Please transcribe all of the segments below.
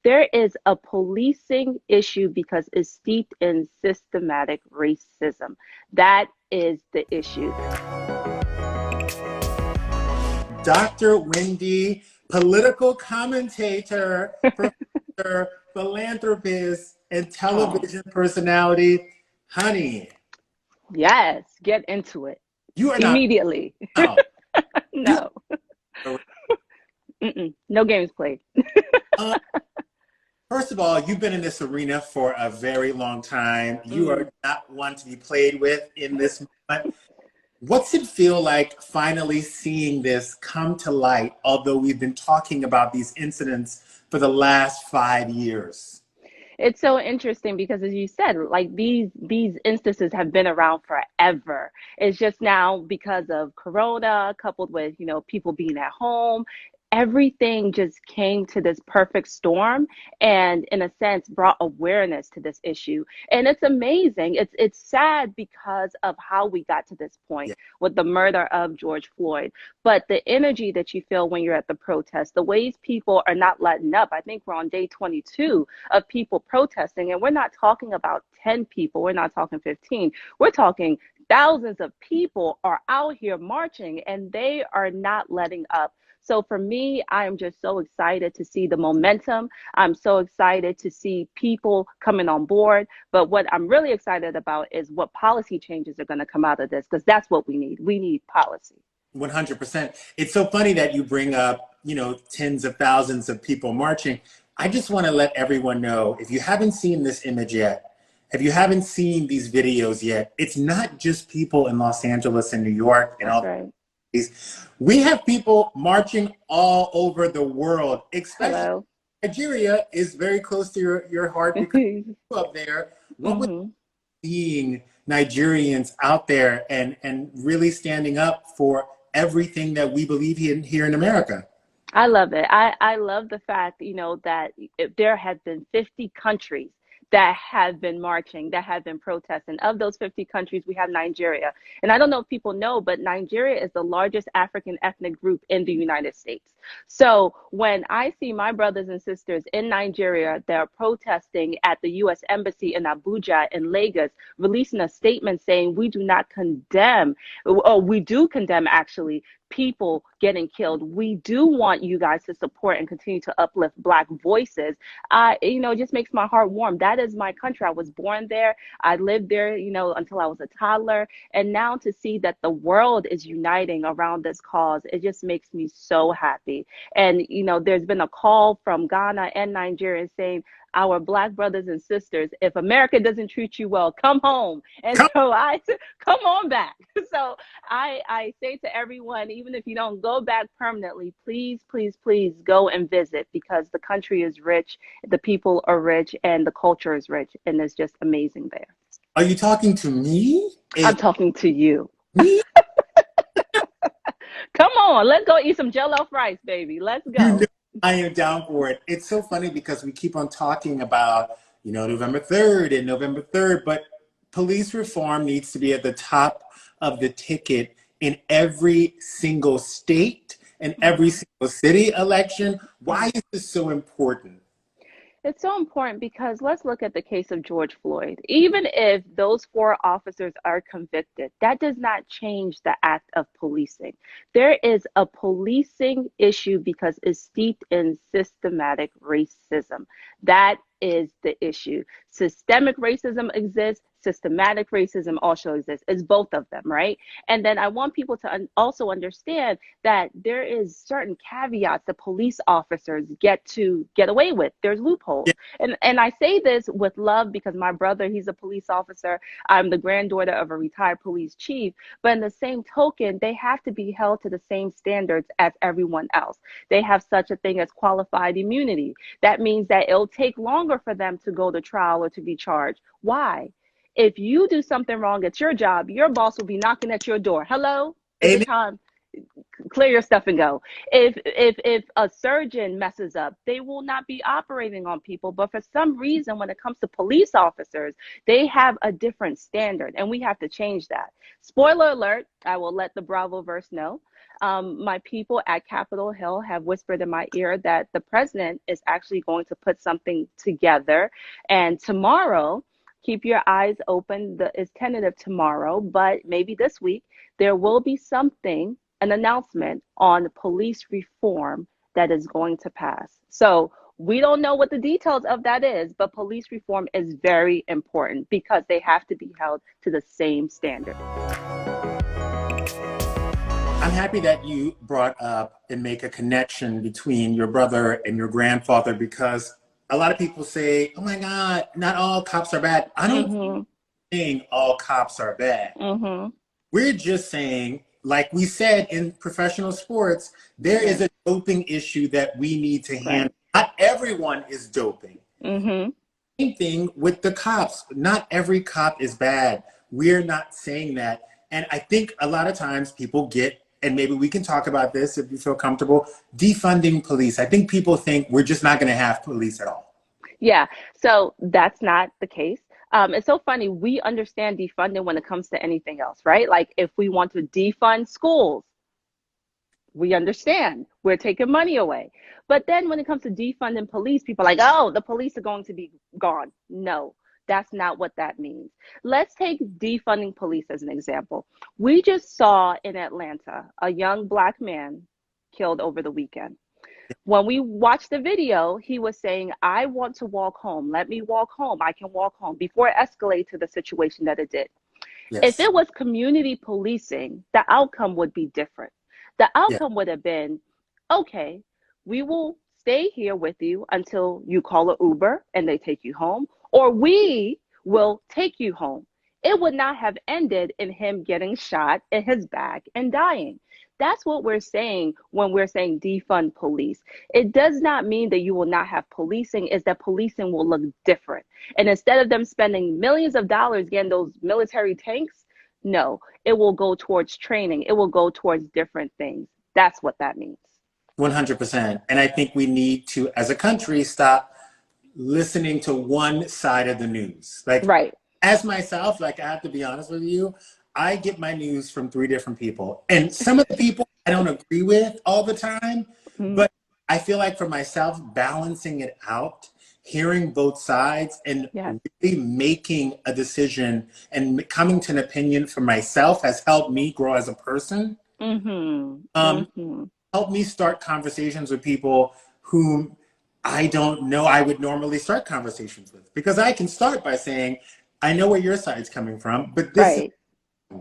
There is a policing issue because it's steeped in systematic racism. That is the issue. Dr. Wendy, political commentator, professor, philanthropist, and Oh, television personality. Honey, yes, get into it you are not immediately. out. You No, are, no games played. uh, first of all, you've been in this arena for a very long time. You Mm. are not one to be played with in this moment. What's it feel like finally seeing this come to light, although we've been talking about these incidents for the last 5 years? It's so interesting because, as you said, like these instances have been around forever. It's just now because of Corona, coupled with people being at home, everything just came to this perfect storm, and in a sense brought awareness to this issue. And it's amazing. It's sad because of how we got to this point Yeah. with the murder of George Floyd. But the energy that you feel when you're at the protest, the ways people are not letting up. I think we're on day 22 of people protesting, and we're not talking about 10 people, we're not talking 15, we're talking thousands of people are out here marching, and they are not letting up. So for me, I am just so excited to see the momentum. I'm so excited to see people coming on board. But what I'm really excited about is what policy changes are going to come out of this, because that's what we need. We need policy. 100%. It's so funny that you bring up, tens of thousands of people marching. I just want to let everyone know, if you haven't seen this image yet, if you haven't seen these videos yet, it's not just people in Los Angeles and New York and That's all right. these. We have people marching all over the world, especially Hello. Nigeria is very close to your heart because you up there. What was Hmm. seeing Nigerians out there and really standing up for everything that we believe here in America? I love it. I love the fact, that there have been 50 countries that have been marching, that have been protesting. Of those 50 countries, we have Nigeria. And I don't know if people know, but Nigeria is the largest African ethnic group in the United States. So when I see my brothers and sisters in Nigeria that are protesting at the U.S. Embassy in Abuja and Lagos, releasing a statement saying we do not condemn, or we do condemn actually, people getting killed. We do want you guys to support and continue to uplift Black voices. It just makes my heart warm. That is my country. I was born there. I lived there, until I was a toddler. And now to see that the world is uniting around this cause, it just makes me so happy. And, there's been a call from Ghana and Nigeria saying, our Black brothers and sisters, if America doesn't treat you well, come home. And Come, so come on back. So I say to everyone, even if you don't go back permanently, please, please, please go and visit, because the country is rich, the people are rich, and the culture is rich, and it's just amazing there. are you talking to me? I'm talking to you. Me? Come on, let's go eat some Jollof rice, baby. Let's You know go. I am down for it. It's so funny because we keep on talking about, November 3rd and November 3rd, but police reform needs to be at the top of the ticket in every single state and every Mhm. single city election. Why Mm. is this so important? It's so important because let's look at the case of George Floyd. Even if those four officers are convicted, that does not change the act of policing. There is a policing issue because it's steeped in systematic racism. That is the issue. Systemic racism exists, systematic racism also exists. It's both of them, right? And then I want people to also understand that there is certain caveats that police officers get away with. There's loopholes. Yeah, And I say this with love because my brother, he's a police officer. I'm the granddaughter of a retired police chief. But in the same token, they have to be held to the same standards as everyone else. They have such a thing as qualified immunity. That means that it'll take longer for them to go to trial or to be charged. Why? If you do something wrong at your job, your boss will be knocking at your door. Hello? Is it amen. time? Clear your stuff and go. If a surgeon messes up, they will not be operating on people. But for some reason, when it comes to police officers, they have a different standard, and we have to change that. Spoiler alert, I will let the Bravo verse know. My people at Capitol Hill have whispered in my ear that the president is actually going to put something together. And tomorrow, keep your eyes open. It's tentative tomorrow, but maybe this week, there will be something, an announcement on police reform that is going to pass. So we don't know what the details of that is, but police reform is very important because they have to be held to the same standard. I'm happy that you brought up and make a connection between your brother and your grandfather, because a lot of people say, oh my God, not all cops are bad. I don't think all cops are bad. We're just saying, like we said in professional sports, there is a doping issue that we need to handle. Not everyone is doping. Same thing with the cops. Not every cop is bad. We're not saying that. And I think a lot of times people get, and maybe we can talk about this if you feel comfortable, defunding police. I think people think we're just not going to have police at all. Yeah, so that's not the case. It's so funny. We understand defunding when it comes to anything else, right? Like if we want to defund schools, we understand we're taking money away. But then when it comes to defunding police, people are like, oh, the police are going to be gone. No, that's not what that means. Let's take defunding police as an example. We just saw in Atlanta a young Black man killed over the weekend. When we watched the video, he was saying, I want to walk home. Let me walk home. I can walk home, before it escalated to the situation that it did. If it was community policing, the outcome would be different. The outcome would have been, okay, we will stay here with you until you call an Uber and they take you home, or we will take you home. It would not have ended in him getting shot in his back and dying. That's what we're saying when we're saying defund police. It does not mean that you will not have policing, it's that policing will look different. And instead of them spending millions of dollars getting those military tanks, no, it will go towards training. It will go towards different things. That's what that means. 100%. And I think we need to, as a country, stop listening to one side of the news. Like, as myself, like I have to be honest with you, I get my news from 3 different people. And some of the people I don't agree with all the time, but I feel like for myself, balancing it out, hearing both sides and really making a decision and coming to an opinion for myself has helped me grow as a person. Helped me start conversations with people whom I don't know I would normally start conversations with. Because I can start by saying, I know where your side's coming from, but this is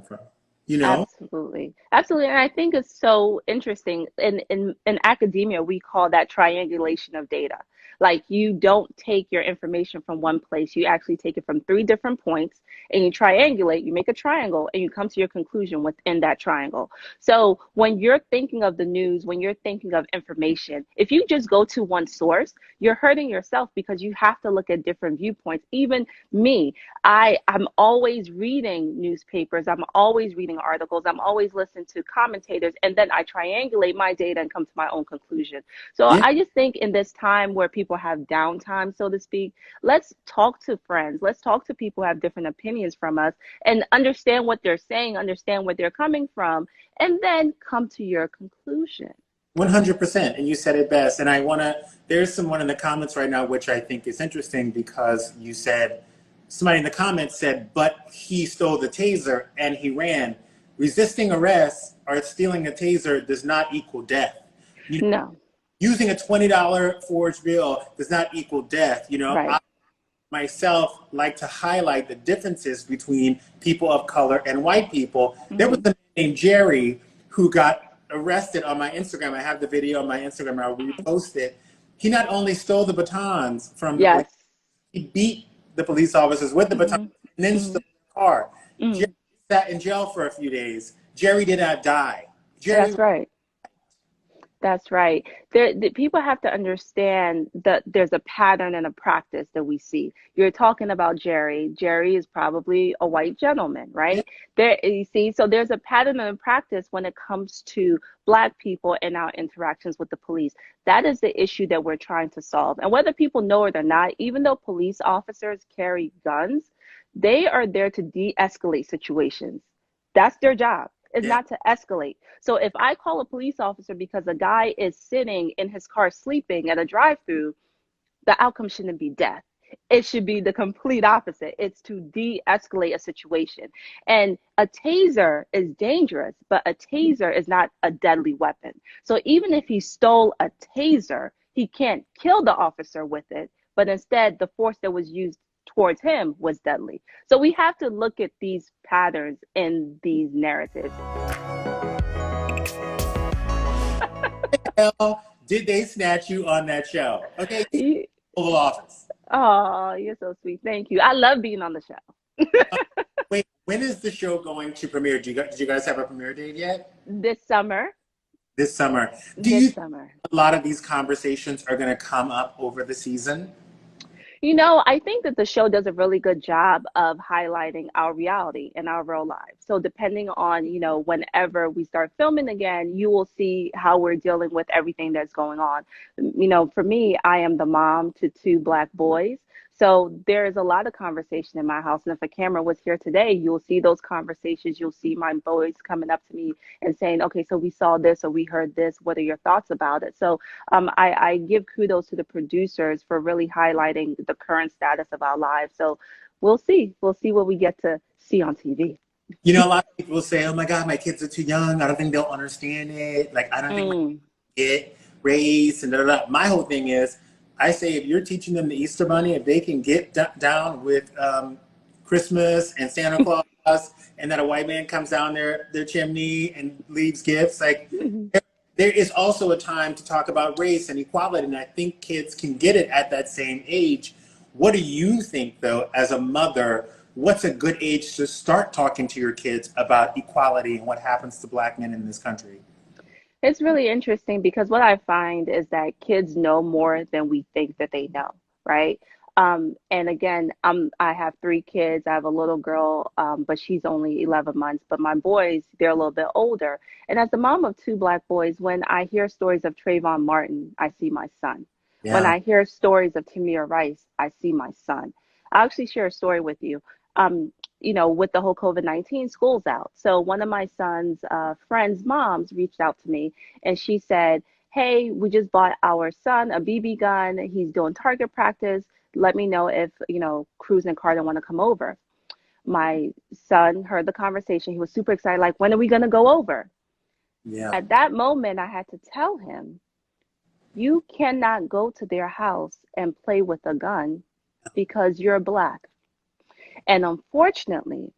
from, you know? Absolutely. Absolutely. And I think it's so interesting. In academia, we call that triangulation of data. Like you don't take your information from one place. You actually take it from 3 different points and you triangulate, you make a triangle and you come to your conclusion within that triangle. So when you're thinking of the news, when you're thinking of information, if you just go to one source, you're hurting yourself because you have to look at different viewpoints. Even me, I'm always reading newspapers. I'm always reading articles. I'm always listening to commentators. And then I triangulate my data and come to my own conclusion. So I just think in this time where people have downtime, so to speak, let's talk to friends. Let's talk to people who have different opinions from us and understand what they're saying, understand where they're coming from, and then come to your conclusion. 100%. And you said it best. And there's someone in the comments right now, which I think is interesting because you said, somebody in the comments said, but he stole the taser and he ran. Resisting arrest or stealing a taser does not equal death. No. Using a $20 forged bill does not equal death. You know, I myself like to highlight the differences between people of color and white people. There was a man named Jerry who got arrested on my Instagram. I have the video on my Instagram. I'll repost it. He not only stole the batons from the police, he beat the police officers with the batons and then stole the car. Jerry sat in jail for a few days. Jerry did not die. That's right. That's right. The people have to understand that there's a pattern and a practice that we see. You're talking about Jerry. Jerry is probably a white gentleman, right? There, you see, so there's a pattern and a practice when it comes to Black people and our interactions with the police. That is the issue that we're trying to solve. And whether people know it or not, even though police officers carry guns, they are there to de-escalate situations. That's their job. is Yeah. not to escalate. So if I call a police officer because a guy is sitting in his car sleeping at a drive-through, the outcome shouldn't be death. It should be the complete opposite. It's to de-escalate a situation. And a taser is dangerous, but a taser is not a deadly weapon. So even if he stole a taser, he can't kill the officer with it, but instead the force that was used towards him was deadly. So we have to look at these patterns in these narratives. Hell, did they snatch you on that show? Okay, Oval Office. Oh, you're so sweet. Thank you. I love being on the show. Wait, when is the show going to premiere? Did you guys have a premiere date yet? This summer. This summer. Do you This think summer. a lot of these conversations are going to come up over the season? You know, I think that the show does a really good job of highlighting our reality and our real lives. So depending on, whenever we start filming again, you will see how we're dealing with everything that's going on. For me, I am the mom to two Black boys. So there is a lot of conversation in my house. And if a camera was here today, you'll see those conversations. You'll see my boys coming up to me and saying, okay, so we saw this or we heard this. What are your thoughts about it? So I give kudos to the producers for really highlighting the current status of our lives. So we'll see. We'll see what we get to see on TV. A lot of people say, oh my God, my kids are too young. I don't think they'll understand it. Like, I don't think they get race and da, da, da. My whole thing is, I say if you're teaching them the Easter Bunny, if they can get down with Christmas and Santa Claus and that a white man comes down their chimney and leaves gifts, like there is also a time to talk about race and equality. And I think kids can get it at that same age. What do you think, though, as a mother, what's a good age to start talking to your kids about equality and what happens to Black men in this country? It's really interesting because what I find is that kids know more than we think that they know, right? And again, I have three kids. I have a little girl, but she's only 11 months. But my boys, they're a little bit older. And as the mom of two Black boys, when I hear stories of Trayvon Martin, I see my son. When Yeah. I hear stories of Tamir Rice, I see my son. I'll actually share a story with you. With the whole COVID-19, school's out. So one of my son's friends' moms reached out to me and she said, hey, we just bought our son a BB gun. He's doing target practice. Let me know if, Cruz and Carter want to come over. My son heard the conversation. He was super excited. Like, when are we going to go over? Yeah. At that moment, I had to tell him, you cannot go to their house and play with a gun because you're Black. And unfortunately,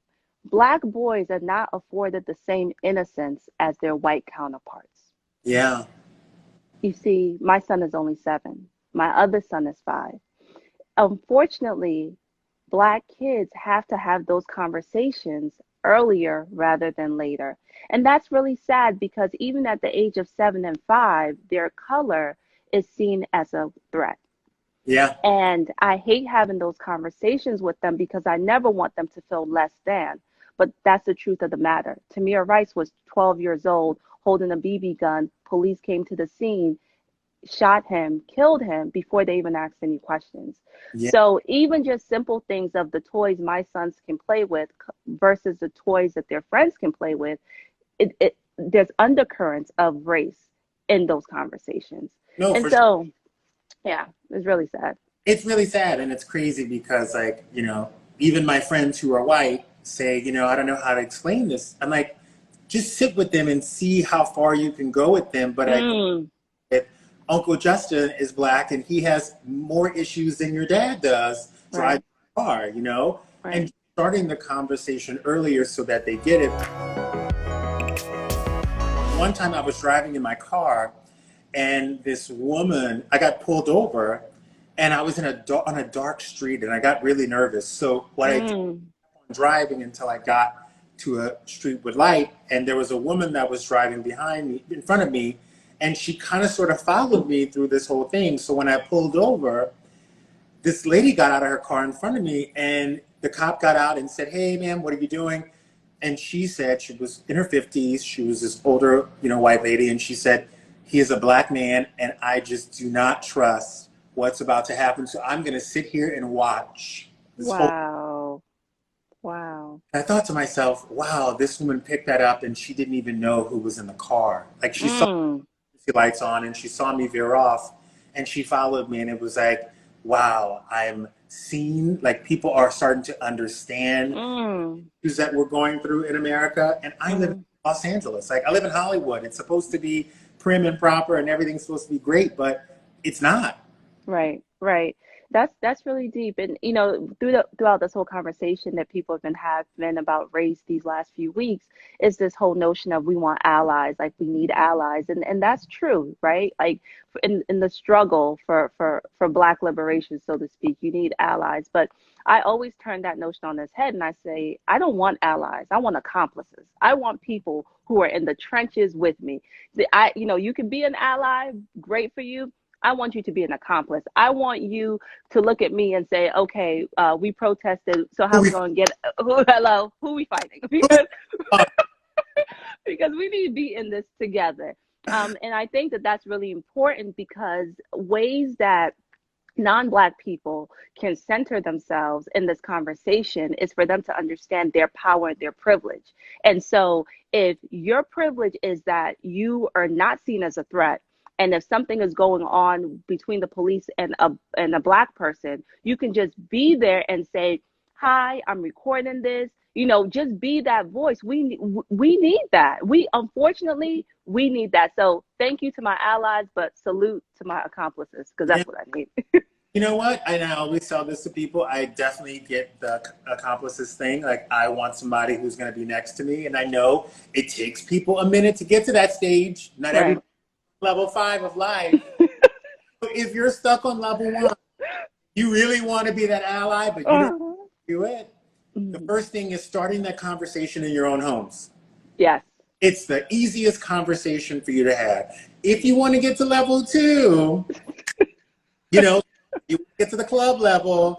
Black boys are not afforded the same innocence as their white counterparts. Yeah. You see, my son is only 7. My other son is 5. Unfortunately, Black kids have to have those conversations earlier rather than later. And that's really sad because even at the age of 7 and 5, their color is seen as a threat. Yeah. And I hate having those conversations with them because I never want them to feel less than. But that's the truth of the matter. Tamir Rice was 12 years old, holding a BB gun. Police came to the scene, shot him, killed him before they even asked any questions. Yeah. So even just simple things of the toys my sons can play with versus the toys that their friends can play with, there's undercurrents of race in those conversations. No, And for sure. so, yeah, it's really sad. It's really sad and it's crazy because, like, even my friends who are white say, I don't know how to explain this. I'm like, just sit with them and see how far you can go with them. But Uncle Justin is Black and he has more issues than your dad does driving a car, Right. and starting the conversation earlier so that they get it. One time I was driving in my car and this woman, I got pulled over and I was on a dark street and I got really nervous. So what I did, driving until I got to a street with light, and there was a woman that was driving behind me, in front of me, and she kind of sort of followed me through this whole thing. So when I pulled over, this lady got out of her car in front of me, and the cop got out and said, hey, ma'am, what are you doing? And she said, she was in her 50s, she was this older, white lady, and she said, he is a Black man, and I just do not trust what's about to happen. So I'm going to sit here and watch this whole. Wow. Wow. I thought to myself, wow, this woman picked that up and she didn't even know who was in the car. Like she saw the lights on and she saw me veer off and she followed me, and it was like, wow, I'm seen. Like people are starting to understand issues that we're going through in America. And I live in Los Angeles. Like I live in Hollywood. It's supposed to be prim and proper and everything's supposed to be great, but it's not. Right, right. That's really deep. And throughout this whole conversation that people have been having about race these last few weeks is this whole notion of we want allies, like we need allies. And that's true, right? Like in the struggle for Black liberation, so to speak, you need allies. But I always turn that notion on its head and I say, I don't want allies. I want accomplices. I want people who are in the trenches with me. You can be an ally, great for you. I want you to be an accomplice. I want you to look at me and say, okay, we protested, so how are we going to get, who we fighting? Because we need to be in this together. And I think that that's really important because ways that non-Black people can center themselves in this conversation is for them to understand their power and their privilege. And so if your privilege is that you are not seen as a threat, and if something is going on between the police and a Black person, you can just be there and say, hi, I'm recording this. Just be that voice. We need that. Unfortunately, we need that. So thank you to my allies, but salute to my accomplices, because that's what I need. You know what? I always tell this to people. I definitely get the accomplices thing. Like, I want somebody who's going to be next to me. And I know it takes people a minute to get to that stage. Not every level 5 of life. If you're stuck on level 1, you really want to be that ally, but you don't do it. The first thing is starting that conversation in your own homes. Yes. It's the easiest conversation for you to have. If you want to get to level 2, you get to the club level,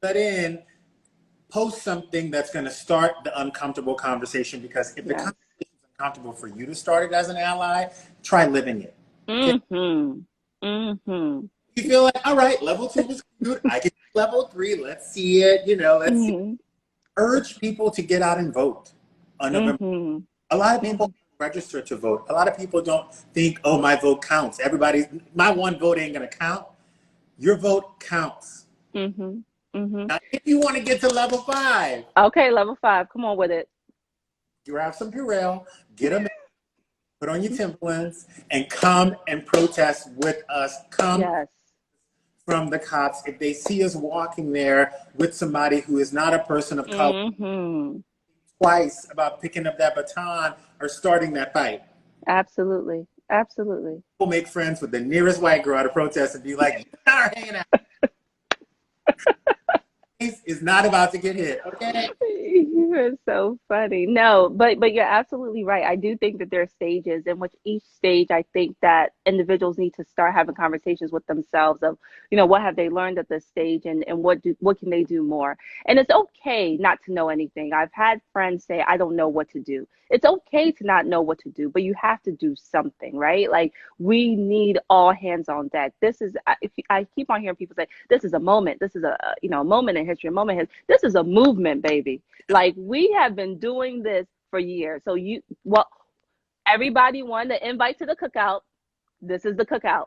but post something that's going to start the uncomfortable conversation, because if the conversation is uncomfortable for you to start it as an ally, try living it. You feel like, all right, level 2 was good. I get level 3. Let's see it. Let's see. Urge people to get out and vote on November. A lot of people register to vote. A lot of people don't think, oh, my vote counts. My one vote ain't going to count. Your vote counts. Now, if you want to get to level 5. Okay, level 5. Come on with it. Grab some Purell, get them, put on your Timberlands, and come and protest with us. Come from the cops. If they see us walking there with somebody who is not a person of color, twice about picking up that baton or starting that fight. Absolutely. Absolutely. We'll make friends with the nearest white girl at a protest and be like, you're not hanging out. Is not about to get hit, okay? You are so funny. No, but you're absolutely right. I do think that there are stages in which each stage, I think that individuals need to start having conversations with themselves of, what have they learned at this stage, and what can they do more? And it's okay not to know anything. I've had friends say, I don't know what to do. It's okay to not know what to do, but you have to do something, right? Like, we need all hands on deck. I keep on hearing people say, this is a moment. This is a moment in history, this is a movement, baby. Like, we have been doing this for years. So everybody won the invite to the cookout. This is the cookout.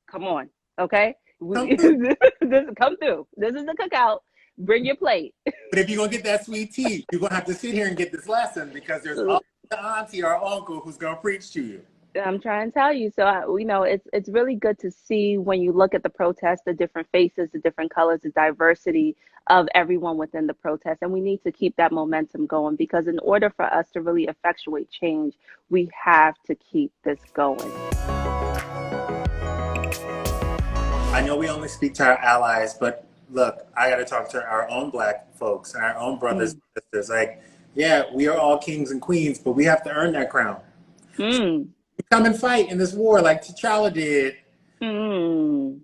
Come on. Okay. Come through. This is the cookout. Bring your plate. But if you're going to get that sweet tea, you're going to have to sit here and get this lesson, because there's always the auntie or uncle who's going to preach to you. I'm trying to tell you. So, it's really good to see, when you look at the protest, the different faces, the different colors, the diversity of everyone within the protest. And we need to keep that momentum going, because in order for us to really effectuate change, we have to keep this going. I know we only speak to our allies, but look, I got to talk to our own Black folks and our own brothers and sisters. Like, yeah, we are all kings and queens, but we have to earn that crown. Come and fight in this war like T'Challa did, and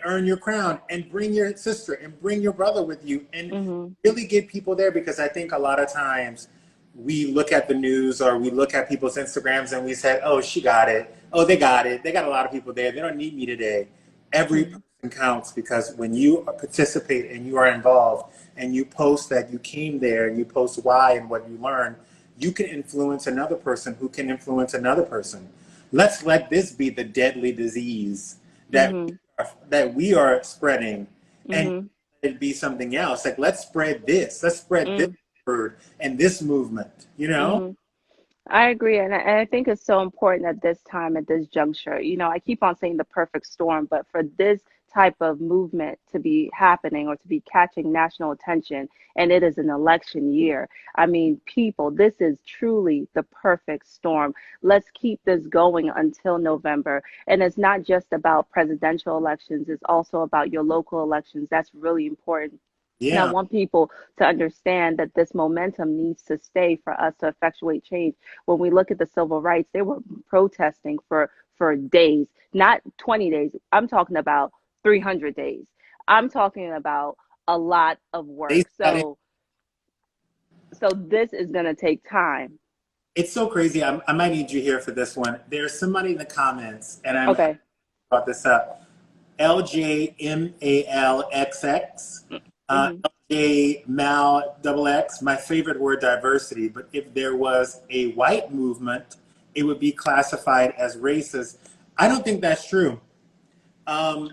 earn your crown, and bring your sister and bring your brother with you, and really get people there. Because I think a lot of times we look at the news or we look at people's Instagrams and we say, oh, she got it. Oh, they got it. They got a lot of people there. They don't need me today. Every person counts, because when you participate and you are involved and you post that you came there and you post why and what you learned, you can influence another person who can influence another person. Let's let this be the deadly disease that Mhm. that we are spreading, and Mhm. let it be something else. Like, let's spread this. Let's spread this Mm. word and this movement. You know? Mhm. I agree, and I think it's so important at this time, at this juncture. I keep on saying the perfect storm, but for this type of movement to be happening or to be catching national attention, and it is an election year. I mean, people, this is truly the perfect storm. Let's keep this going until November. And it's not just about presidential elections, it's also about your local elections. That's really important. And I Yeah. want people to understand that this momentum needs to stay for us to effectuate change. When we look at the civil rights, they were protesting for days, not 20 days. I'm talking about 300 days. I'm talking about a lot of They work. started. So this is going to take time. It's so crazy. I might need you here for this one. There's somebody in the comments, and I'm happy Okay. you brought this up. LJMALXX, Hmm. LJ Mal double X. My favorite word, diversity. But if there was a white movement, it would be classified as racist. I don't think that's true. Um,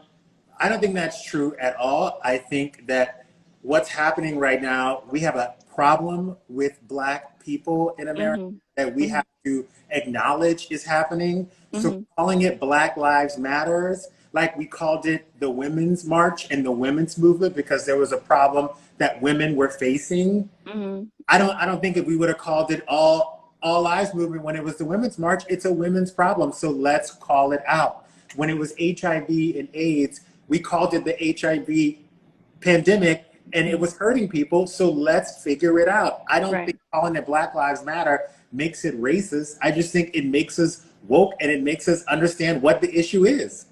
I don't think that's true at all. I think that what's happening right now, we have a problem with Black people in America Hmm. that we Hmm. have to acknowledge is happening. So Hmm. calling it Black Lives Matters, like we called it the Women's March and the Women's Movement, because there was a problem that women were facing. Hmm. I don't think if we would have called it all lives movement when it was the Women's March, it's a women's problem. So let's call it out. When it was HIV and AIDS, we called it the HIV pandemic, and it was hurting people. So let's figure it out. I don't Right. think calling it Black Lives Matter makes it racist. I just think it makes us woke, and it makes us understand what the issue is.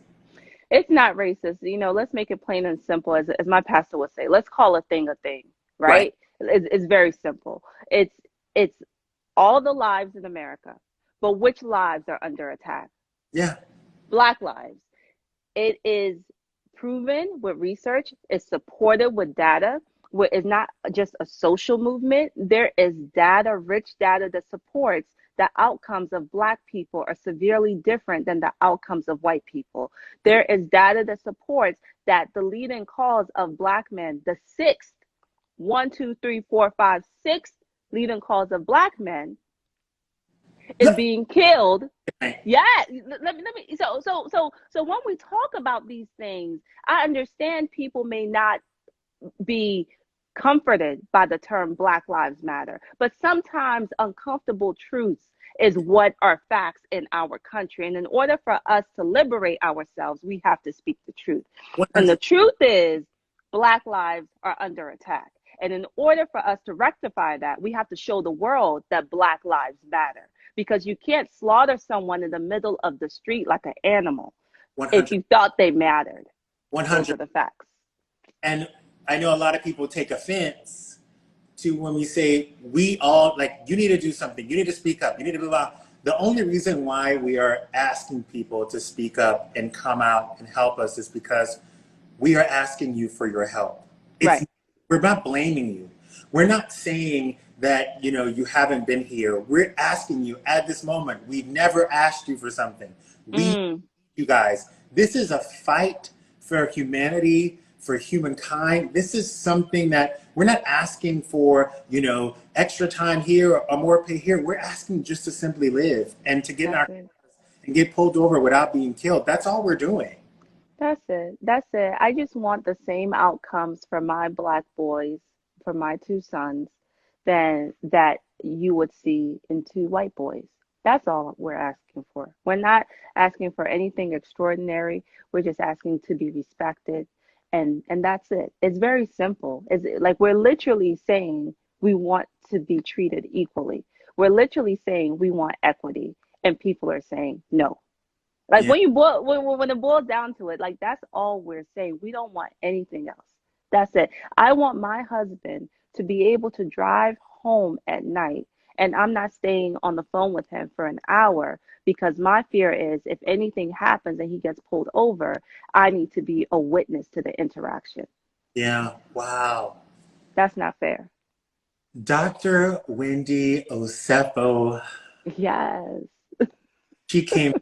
It's not racist. Let's make it plain and simple, as my pastor would say. Let's call a thing, Right. right? It's very simple. It's all the lives in America, but which lives are under attack? Yeah. Black lives. It is proven with research, it's supported with data, where it's not just a social movement. There is data, rich data that supports the outcomes of Black people are severely different than the outcomes of white people. There is data that supports that the leading cause of Black men, the sixth, one, two, three, four, five, sixth leading cause of Black men is being killed. Yeah, let me. So when we talk about these things, I understand people may not be comforted by the term Black Lives Matter, but sometimes uncomfortable truths is what are facts in our country. And in order for us to liberate ourselves, we have to speak the truth. And the 100. truth is, Black lives are under attack. And in order for us to rectify that, we have to show the world that Black lives matter. Because you can't slaughter someone in the middle of the street like an animal if 100. you thought they mattered. Those 100. are the facts. And I know a lot of people take offense to when we say we all, like, you need to do something, you need to speak up, you need to blah, blah. The only reason why we are asking people to speak up and come out and help us is because we are asking you for your help. It's Right. We're not blaming you. We're not saying that you haven't been here. We're asking you at this moment. We've never asked you for something. We, Mm. you guys, this is a fight for humanity, for humankind. This is something that we're not asking for, extra time here or more pay here. We're asking just to simply live and to get in That's our it. and get pulled over without being killed. That's all we're doing. That's it. That's it. I just want the same outcomes for my Black boys, for my two sons, than that you would see in two white boys. That's all we're asking for. We're not asking for anything extraordinary. We're just asking to be respected, and that's it. It's very simple. It's like we're literally saying we want to be treated equally. We're literally saying we want equity, and people are saying no. Like Yeah. when you boil, when it boils down to it, like that's all we're saying. We don't want anything else. That's it. I want my husband to be able to drive home at night And I'm not staying on the phone with him for an hour because my fear is if anything happens and he gets pulled over, I need to be a witness to the interaction. Yeah. Wow. That's not fair. Dr. Wendy Osefo, Yes. she came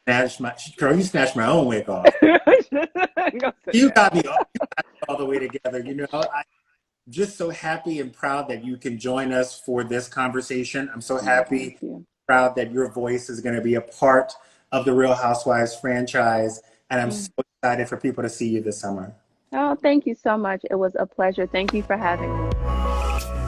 snatched my girl, you snatched my own wig off. Go sit You got down. me all the way together. You know, I'm just so happy and proud that you can join us for this conversation. I'm so Oh, thank happy, you. proud that your voice is going to be a part of the Real Housewives franchise. And I'm so Mm. excited for people to see you this summer. Oh, thank you so much. It was a pleasure. Thank you for having me.